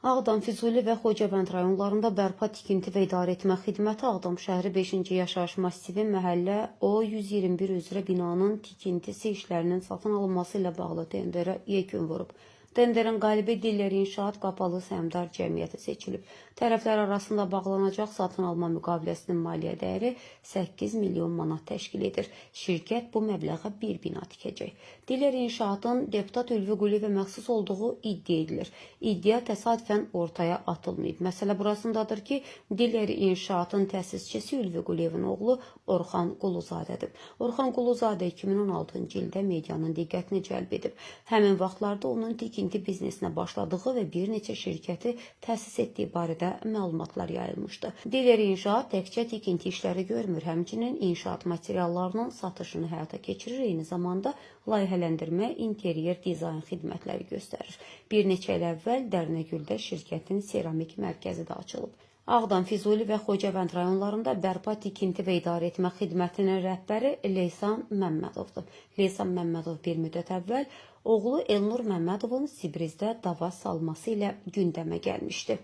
Ağdam, Füzuli və Xocavənd rayonlarında bərpa, tikinti və idarəetmə xidməti Ağdam şəhəri 5-ci yaşayış masivi məhəllə O121 üzrə binanın tikintisi işlərinin satın alınması ilə bağlı tenderə yekun vurub. Tenderin qalibi Diller İnşaat Qapalı Səhmdar Cəmiyyəti seçilib. Tərəflər arasında bağlanacaq satın alma müqaviləsinin maliyyə dəyəri 8 milyon manat təşkil edir. Şirkət bu məbləğə bir bina tikəcək. Diller İnşaatın deputat Ülvi Quliyevə məxsus olduğu iddia edilir. İddia təsadüfən ortaya atılmayıb. Məsələ burasındadır ki, Diller İnşaatın təsisçisi Ülvi Quliyevin oğlu Orxan Quluzadədir. Orxan Quluzadə 2016-cı ildə medianın diqqətini cəlb edib. Həmin vaxtlarda onun tikinti biznesinə başladığı və bir neçə şirkəti təsis etdiyi barədə məlumatlar yayılmışdı. Diller İnşaat təkcə tikinti işləri görmür, həmçinin inşaat materiallarının satışını həyata keçirir, eyni zamanda layihələndirmə, interyer dizayn xidmətləri göstərir. Bir neçə il əvvəl Dərnəgüldə şirkətin seramik mərkəzi də açılıb. Ağdam, Füzuli və Xocavənd rayonlarında bərpa, tikinti və idarəetmə xidmətinin rəhbəri Leysan Məmmədovdur. Leysan Məmmədov bir müddət əvvəl oğlu Elnur Məmmədovun Sibrizdə dava salması ilə gündəmə gəlmişdi.